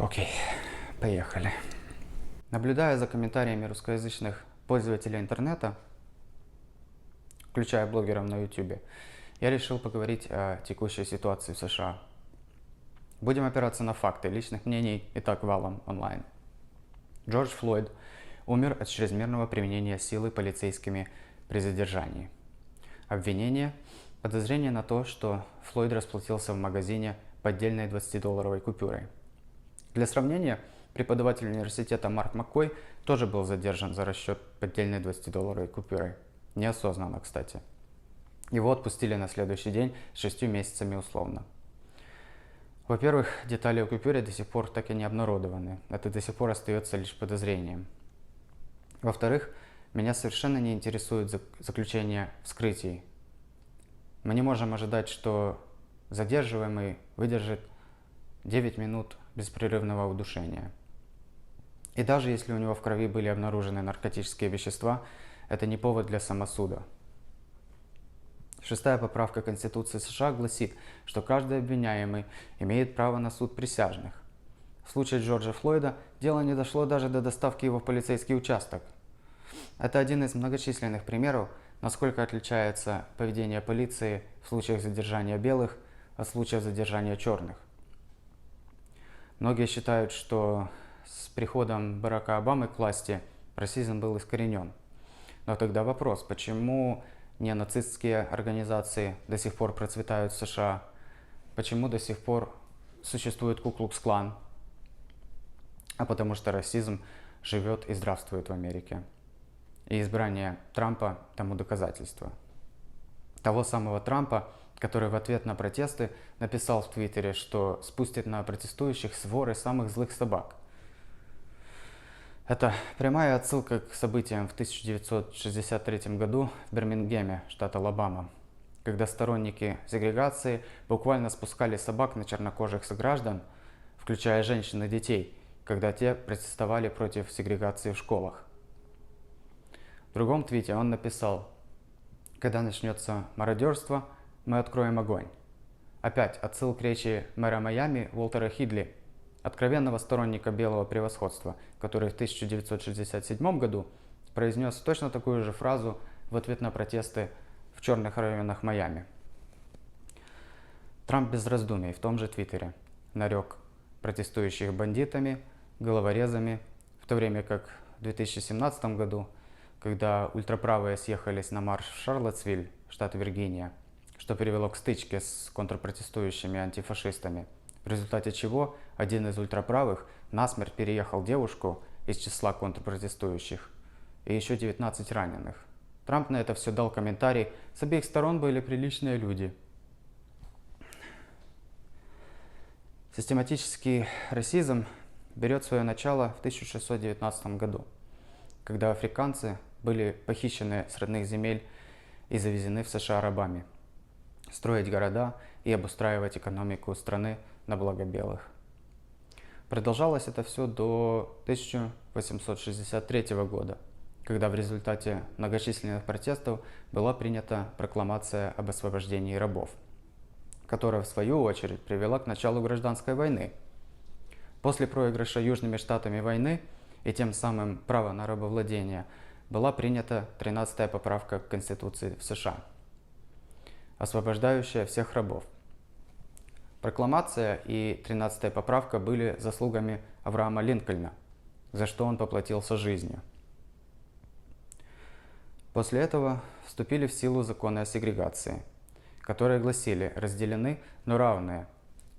Окей, поехали. Наблюдая за комментариями русскоязычных пользователей интернета, включая блогеров на YouTube, я решил поговорить о текущей ситуации в США. Будем опираться на факты, личных мнений и так валом онлайн. Джордж Флойд умер от чрезмерного применения силы полицейскими при задержании. Обвинение – подозрение на то, что Флойд расплатился в магазине поддельной 20-долларовой купюрой. Для сравнения, преподаватель университета Марк Маккой тоже был задержан за расчет поддельной 20-долларовой купюрой. Неосознанно, кстати. Его отпустили на следующий день с 6 месяцами условно. Во-первых, детали о купюре до сих пор так и не обнародованы. Это до сих пор остается лишь подозрением. Во-вторых, меня совершенно не интересует заключение вскрытий. Мы не можем ожидать, что задерживаемый выдержит 9 минут беспрерывного удушения. И даже если у него в крови были обнаружены наркотические вещества, это не повод для самосуда. Шестая поправка Конституции США гласит, что каждый обвиняемый имеет право на суд присяжных. В случае Джорджа Флойда дело не дошло даже до доставки его в полицейский участок. Это один из многочисленных примеров, насколько отличается поведение полиции в случаях задержания белых от случаев задержания черных. Многие считают, что с приходом Барака Обамы к власти расизм был искоренен. Но тогда вопрос, почему неонацистские организации до сих пор процветают в США? Почему до сих пор существует Ку-Клукс-клан? А потому что расизм живет и здравствует в Америке. И избрание Трампа тому доказательство. Того самого Трампа, который в ответ на протесты написал в Твиттере, что спустит на протестующих своры самых злых собак. Это прямая отсылка к событиям в 1963 году в Бирмингеме, штат Алабама, когда сторонники сегрегации буквально спускали собак на чернокожих сограждан, включая женщин и детей, когда те протестовали против сегрегации в школах. В другом твите он написал: «Когда начнется мародерство, мы откроем огонь». Опять отсыл к речи мэра Майами Уолтера Хидли, откровенного сторонника белого превосходства, который в 1967 году произнес точно такую же фразу в ответ на протесты в черных районах Майами. Трамп без раздумий в том же твиттере нарек протестующих бандитами, головорезами, в то время как в 2017 году, когда ультраправые съехались на марш в Шарлоттсвиль, штат Виргиния, что привело к стычке с контрпротестующими антифашистами, в результате чего один из ультраправых насмерть переехал девушку из числа контрпротестующих и еще 19 раненых. Трамп на это все дал комментарий: «С обеих сторон были приличные люди». Систематический расизм берет свое начало в 1619 году, когда африканцы были похищены с родных земель и завезены в США рабами, строить города и обустраивать экономику страны на благо белых. Продолжалось это все до 1863 года, когда в результате многочисленных протестов была принята прокламация об освобождении рабов, которая в свою очередь привела к началу гражданской войны. После проигрыша Южными Штатами войны и тем самым права на рабовладение была принята 13-я поправка к Конституции в США, освобождающая всех рабов. Прокламация и 13-я поправка были заслугами Авраама Линкольна, за что он поплатился жизнью. После этого вступили в силу законы о сегрегации, которые гласили: разделены, но равные,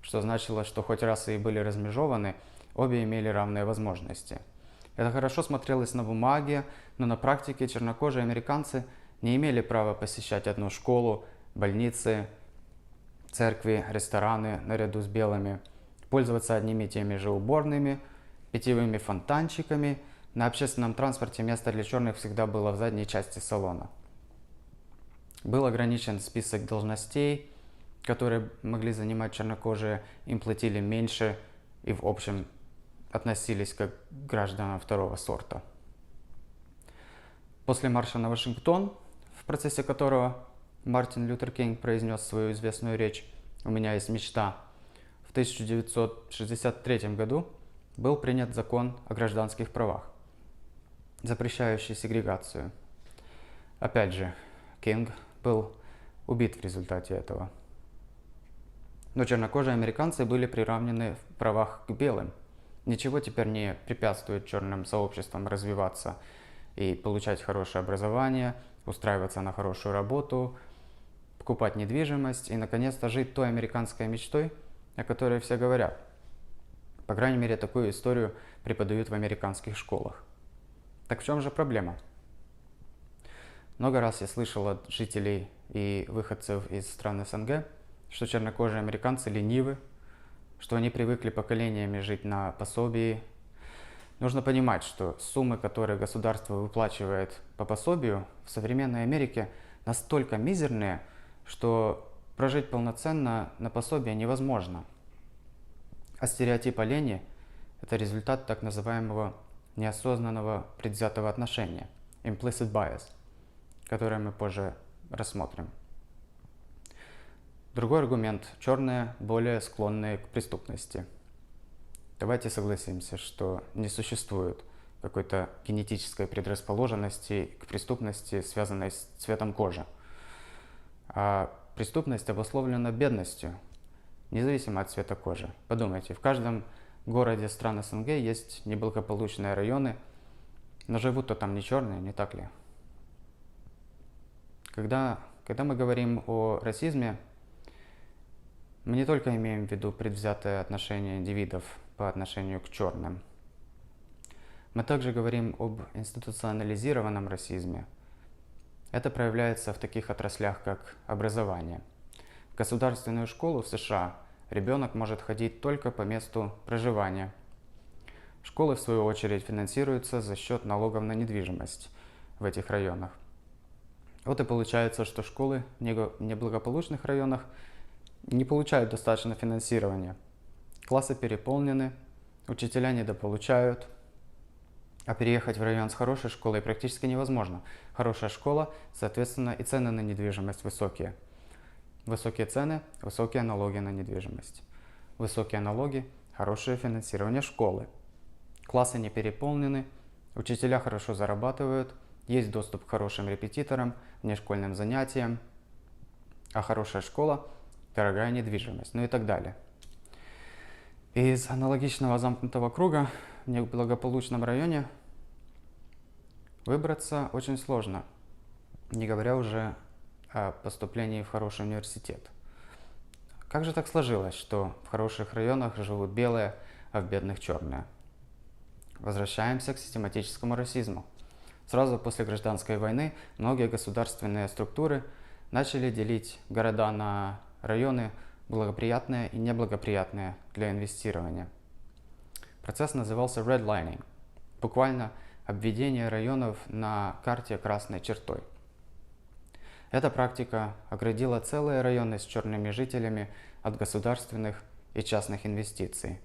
что значило, что хоть расы и были размежованы, обе имели равные возможности. Это хорошо смотрелось на бумаге, но на практике чернокожие американцы не имели права посещать одну школу, больницы, церкви, рестораны наряду с белыми, пользоваться одними и теми же уборными, питьевыми фонтанчиками. На общественном транспорте место для черных всегда было в задней части салона. Был ограничен список должностей, которые могли занимать чернокожие, им платили меньше и в общем относились как к гражданам второго сорта. После марша на Вашингтон, в процессе которого Мартин Лютер Кинг произнес свою известную речь «У меня есть мечта», в 1963 году был принят закон о гражданских правах, запрещающий сегрегацию. Опять же, Кинг был убит в результате этого. Но чернокожие американцы были приравнены в правах к белым. Ничего теперь не препятствует черным сообществам развиваться и получать хорошее образование, устраиваться на хорошую работу, покупать недвижимость и, наконец-то, жить той американской мечтой, о которой все говорят. По крайней мере, такую историю преподают в американских школах. Так в чем же проблема? Много раз я слышал от жителей и выходцев из стран СНГ, что чернокожие американцы ленивы, что они привыкли поколениями жить на пособии. Нужно понимать, что суммы, которые государство выплачивает по пособию в современной Америке, настолько мизерные, что прожить полноценно на пособие невозможно. А стереотип о лени – это результат так называемого неосознанного предвзятого отношения, implicit bias, который мы позже рассмотрим. Другой аргумент – черные более склонные к преступности. Давайте согласимся, что не существует какой-то генетической предрасположенности к преступности, связанной с цветом кожи. А преступность обусловлена бедностью, независимо от цвета кожи. Подумайте, в каждом городе стран СНГ есть неблагополучные районы, но живут-то там не черные, не так ли? Когда мы говорим о расизме, мы не только имеем в виду предвзятое отношение индивидов по отношению к черным. Мы также говорим об институционализированном расизме. Это проявляется в таких отраслях, как образование. В государственную школу в США ребенок может ходить только по месту проживания. Школы, в свою очередь, финансируются за счет налогов на недвижимость в этих районах. Вот и получается, что школы в неблагополучных районах не получают достаточно финансирования. Классы переполнены, учителя недополучают, а переехать в район с хорошей школой практически невозможно. Хорошая школа, соответственно, и цены на недвижимость высокие. Высокие цены, высокие налоги на недвижимость. Высокие налоги, хорошее финансирование школы. Классы не переполнены, учителя хорошо зарабатывают, есть доступ к хорошим репетиторам, внешкольным занятиям, а хорошая школа – дорогая недвижимость, ну и так далее. Из аналогичного замкнутого круга в неблагополучном районе выбраться очень сложно, не говоря уже о поступлении в хороший университет. Как же так сложилось, что в хороших районах живут белые, а в бедных черные? Возвращаемся к систематическому расизму. Сразу после гражданской войны многие государственные структуры начали делить города на районы благоприятные и неблагоприятные для инвестирования. Процесс назывался redlining, буквально обведение районов на карте красной чертой. Эта практика оградила целые районы с черными жителями от государственных и частных инвестиций.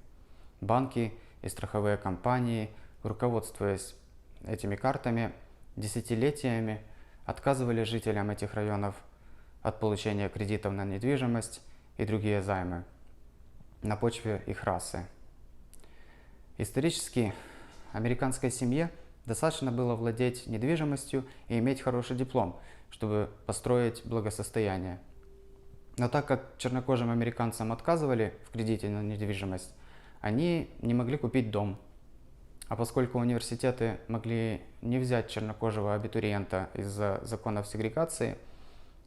Банки и страховые компании, руководствуясь этими картами, десятилетиями отказывали жителям этих районов от получения кредитов на недвижимость и другие займы на почве их расы. Исторически американской семье достаточно было владеть недвижимостью и иметь хороший диплом, чтобы построить благосостояние. Но так как чернокожим американцам отказывали в кредите на недвижимость, они не могли купить дом. А поскольку университеты могли не взять чернокожего абитуриента из-за законов сегрегации,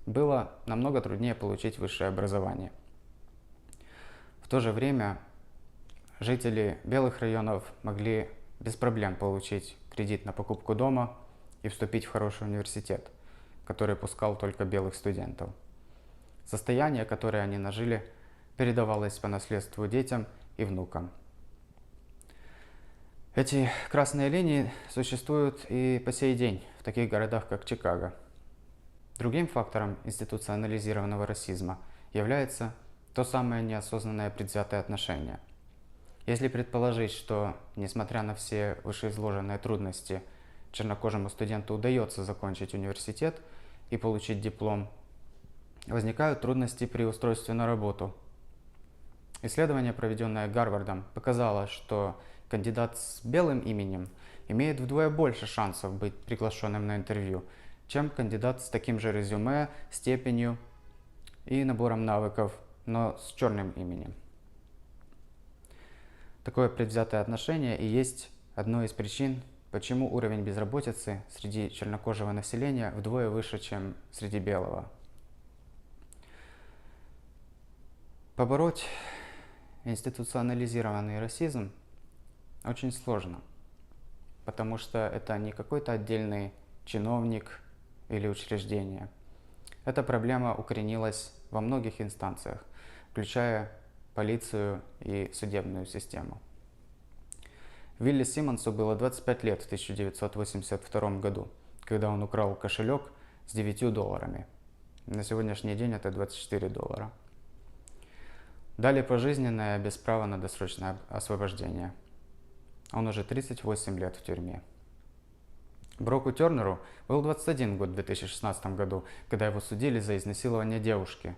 было намного труднее получить высшее образование. В то же время жители белых районов могли без проблем получить кредит на покупку дома и вступить в хороший университет, который пускал только белых студентов. Состояние, которое они нажили, передавалось по наследству детям и внукам. Эти красные линии существуют и по сей день в таких городах, как Чикаго. Другим фактором институционализированного расизма является то самое неосознанное предвзятое отношение. Если предположить, что, несмотря на все вышеизложенные трудности, чернокожему студенту удается закончить университет и получить диплом, возникают трудности при устройстве на работу. Исследование, проведенное Гарвардом, показало, что кандидат с белым именем имеет вдвое больше шансов быть приглашенным на интервью, чем кандидат с таким же резюме, степенью и набором навыков, но с черным именем. Такое предвзятое отношение и есть одной из причин, почему уровень безработицы среди чернокожего населения вдвое выше, чем среди белого. Побороть институционализированный расизм очень сложно, потому что это не какой-то отдельный чиновник или учреждение. Эта проблема укоренилась во многих инстанциях, включая полицию и судебную систему. Вилли Симмонсу было 25 лет в 1982 году, когда он украл кошелек с $9. На сегодняшний день это $24. Дали пожизненное без права на досрочное освобождение. Он уже 38 лет в тюрьме. Броку Тернеру был 21 год в 2016 году, когда его судили за изнасилование девушки.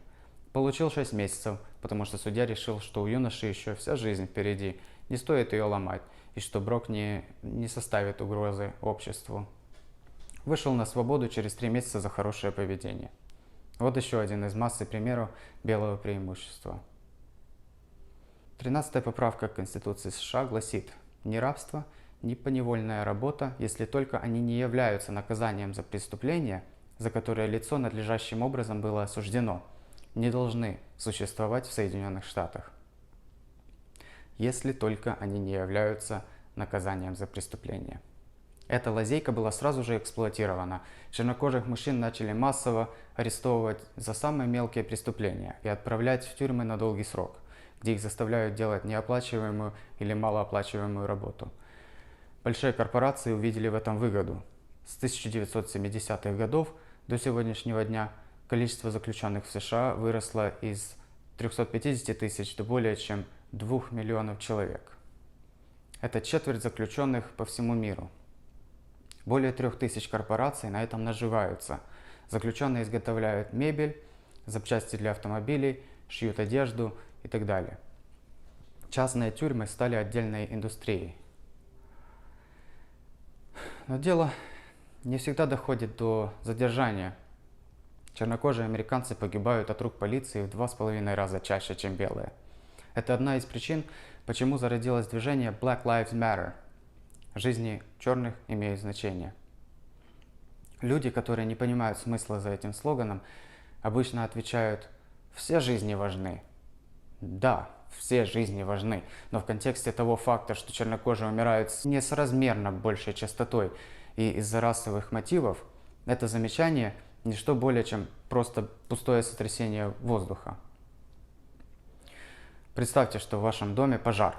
Получил 6 месяцев, потому что судья решил, что у юноши еще вся жизнь впереди, не стоит ее ломать, и что Брок не составит угрозы обществу. Вышел на свободу через 3 месяца за хорошее поведение. Вот еще один из массы примеров белого преимущества. 13-я поправка к Конституции США гласит: ни рабство, ни поневольная работа, если только они не являются наказанием за преступление, за которое лицо надлежащим образом было осуждено, не должны существовать в Соединенных Штатах. Если только они не являются наказанием за преступление. Эта лазейка была сразу же эксплуатирована. Чернокожих мужчин начали массово арестовывать за самые мелкие преступления и отправлять в тюрьмы на долгий срок, где их заставляют делать неоплачиваемую или малооплачиваемую работу. Большие корпорации увидели в этом выгоду. С 1970-х годов до сегодняшнего дня количество заключенных в США выросло из 350 тысяч до более чем 2 миллионов человек. Это четверть заключенных по всему миру. Более 3000 корпораций на этом наживаются. Заключенные изготовляют мебель, запчасти для автомобилей, шьют одежду и так далее. Частные тюрьмы стали отдельной индустрией. Но дело не всегда доходит до задержания. Чернокожие американцы погибают от рук полиции в 2,5 раза чаще, чем белые. Это одна из причин, почему зародилось движение Black Lives Matter. Жизни черных имеют значение. Люди, которые не понимают смысла за этим слоганом, обычно отвечают: все жизни важны. Да, все жизни важны, но в контексте того факта, что чернокожие умирают с несоразмерно большей частотой и из-за расовых мотивов, это замечание не что более чем просто пустое сотрясение воздуха. Представьте, что в вашем доме пожар.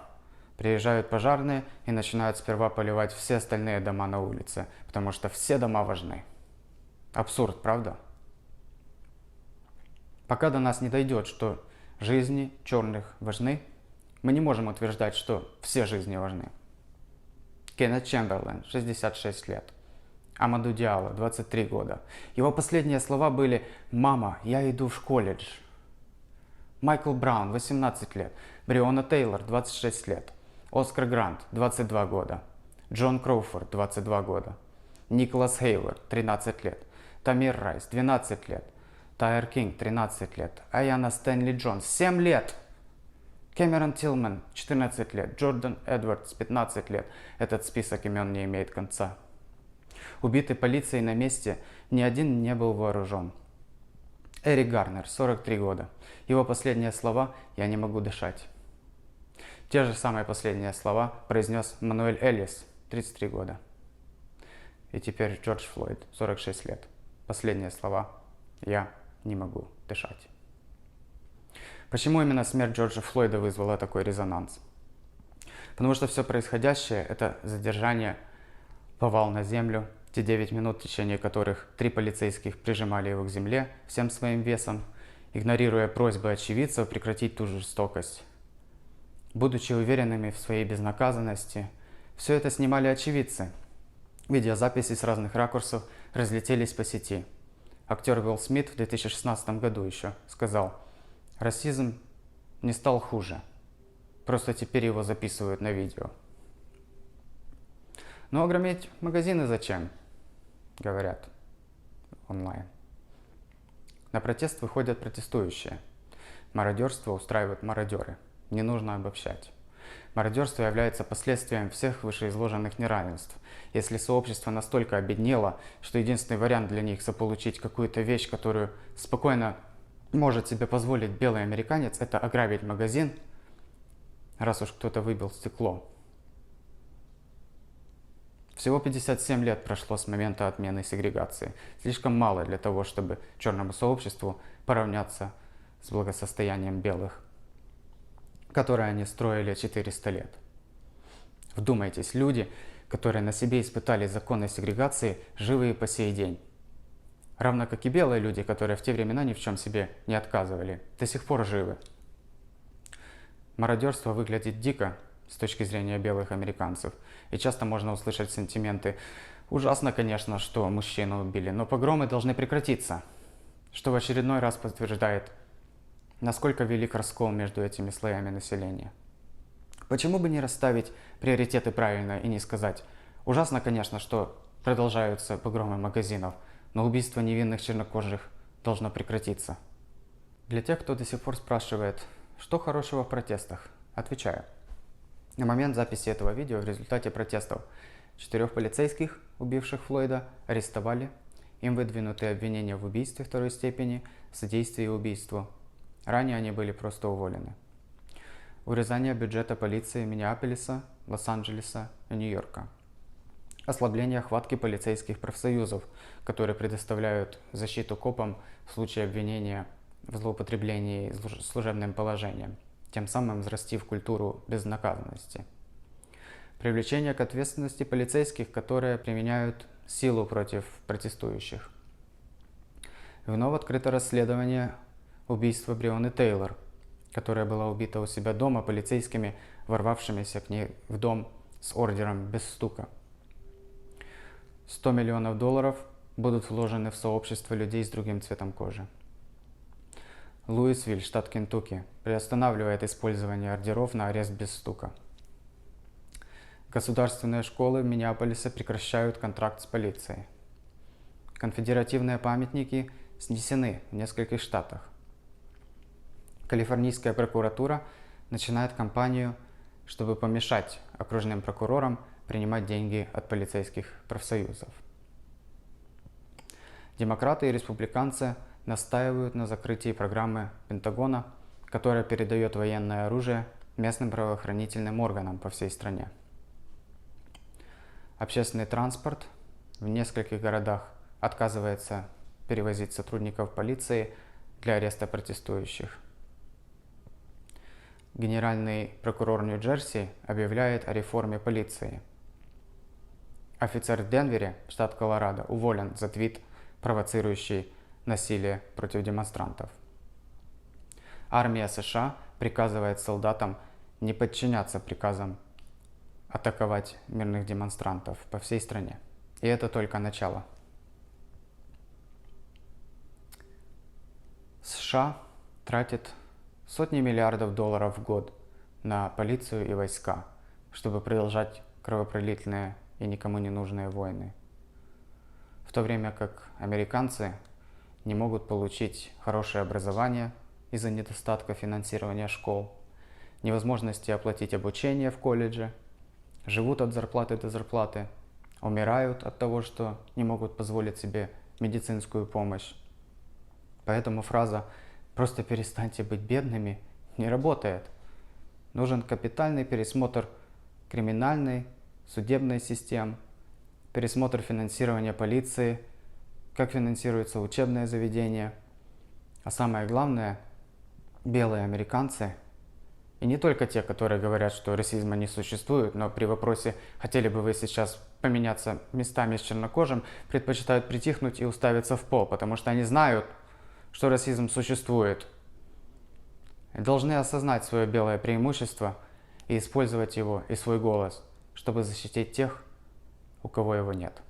Приезжают пожарные и начинают сперва поливать все остальные дома на улице, потому что все дома важны. Абсурд, правда? Пока до нас не дойдет, что жизни черных важны, мы не можем утверждать, что все жизни важны. Кеннет Чемберлен, 66 лет. Амаду Диалло, 23 года. Его последние слова были: «Мама, я иду в колледж». Майкл Браун, 18 лет. Бриона Тейлор, 26 лет. Оскар Грант, 22 года. Джон Кроуфорд, 22 года. Николас Хейлор, 13 лет. Тамир Райс, 12 лет. Тайер Кинг, 13 лет. Аяна Стэнли Джонс, 7 лет. Кэмерон Тилман, 14 лет. Джордан Эдвардс, 15 лет. Этот список имен не имеет конца. Убитый полицией на месте, ни один не был вооружен. Эрик Гарнер, 43 года. Его последние слова: «Я не могу дышать». Те же самые последние слова произнес Мануэль Эллис, 33 года. И теперь Джордж Флойд, 46 лет. Последние слова: «Я не могу дышать». Почему именно смерть Джорджа Флойда вызвала такой резонанс? Потому что все происходящее – это задержание, повал на землю, те 9 минут, в течение которых 3 полицейских прижимали его к земле всем своим весом, игнорируя просьбы очевидцев прекратить ту жестокость. Будучи уверенными в своей безнаказанности, все это снимали очевидцы. Видеозаписи с разных ракурсов разлетелись по сети. Актер Уилл Смит в 2016 году еще сказал: «Расизм не стал хуже, просто теперь его записывают на видео». Но ограметь магазины зачем? Говорят онлайн. На протест выходят протестующие. Мародерство устраивают мародеры. Не нужно обобщать. Мародерство является последствием всех вышеизложенных неравенств. Если сообщество настолько обеднело, что единственный вариант для них заполучить какую-то вещь, которую спокойно может себе позволить белый американец, это ограбить магазин, раз уж кто-то выбил стекло. Всего 57 лет прошло с момента отмены сегрегации. Слишком мало для того, чтобы черному сообществу поравняться с благосостоянием белых, которое они строили 400 лет. Вдумайтесь, люди, которые на себе испытали законы сегрегации, живы и по сей день. Равно как и белые люди, которые в те времена ни в чем себе не отказывали, до сих пор живы. Мародерство выглядит дико с точки зрения белых американцев, и часто можно услышать сентименты: ужасно, конечно, что мужчину убили, но погромы должны прекратиться, что в очередной раз подтверждает, насколько велик раскол между этими слоями населения. Почему бы не расставить приоритеты правильно и не сказать: ужасно, конечно, что продолжаются погромы магазинов, но убийство невинных чернокожих должно прекратиться. Для тех, кто до сих пор спрашивает, что хорошего в протестах, отвечаю. На момент записи этого видео в результате протестов 4 полицейских, убивших Флойда, арестовали. Им выдвинуты обвинения в убийстве второй степени, содействии убийству. Ранее они были просто уволены. Урезание бюджета полиции Миннеаполиса, Лос-Анджелеса и Нью-Йорка. Ослабление хватки полицейских профсоюзов, которые предоставляют защиту копам в случае обвинения в злоупотреблении служебным положением, тем самым взрастив культуру безнаказанности. Привлечение к ответственности полицейских, которые применяют силу против протестующих. Вновь открыто расследование убийства Бреонны Тейлор, которая была убита у себя дома полицейскими, ворвавшимися к ней в дом с ордером без стука. $100 миллионов будут вложены в сообщество людей с другим цветом кожи. Луисвилл, штат Кентукки, приостанавливает использование ордеров на арест без стука. Государственные школы Миннеаполиса прекращают контракт с полицией. Конфедеративные памятники снесены в нескольких штатах. Калифорнийская прокуратура начинает кампанию, чтобы помешать окружным прокурорам принимать деньги от полицейских профсоюзов. Демократы и республиканцы настаивают на закрытии программы Пентагона, которая передает военное оружие местным правоохранительным органам по всей стране. Общественный транспорт в нескольких городах отказывается перевозить сотрудников полиции для ареста протестующих. Генеральный прокурор Нью-Джерси объявляет о реформе полиции. Офицер в Денвере, штат Колорадо, уволен за твит, провоцирующий насилие против демонстрантов. Армия США приказывает солдатам не подчиняться приказам атаковать мирных демонстрантов по всей стране. И это только начало. США тратит сотни миллиардов долларов в год на полицию и войска, чтобы продолжать кровопролитные и никому не нужные войны. В то время как американцы не могут получить хорошее образование из-за недостатка финансирования школ, невозможности оплатить обучение в колледже, живут от зарплаты до зарплаты, умирают от того, что не могут позволить себе медицинскую помощь. Поэтому фраза «просто перестаньте быть бедными» не работает. Нужен капитальный пересмотр криминальной, судебной систем, пересмотр финансирования полиции, как финансируются учебные заведения. А самое главное, белые американцы, и не только те, которые говорят, что расизма не существует, но при вопросе «хотели бы вы сейчас поменяться местами с чернокожим», предпочитают притихнуть и уставиться в пол, потому что они знают, что расизм существует. И должны осознать свое белое преимущество и использовать его и свой голос, чтобы защитить тех, у кого его нет.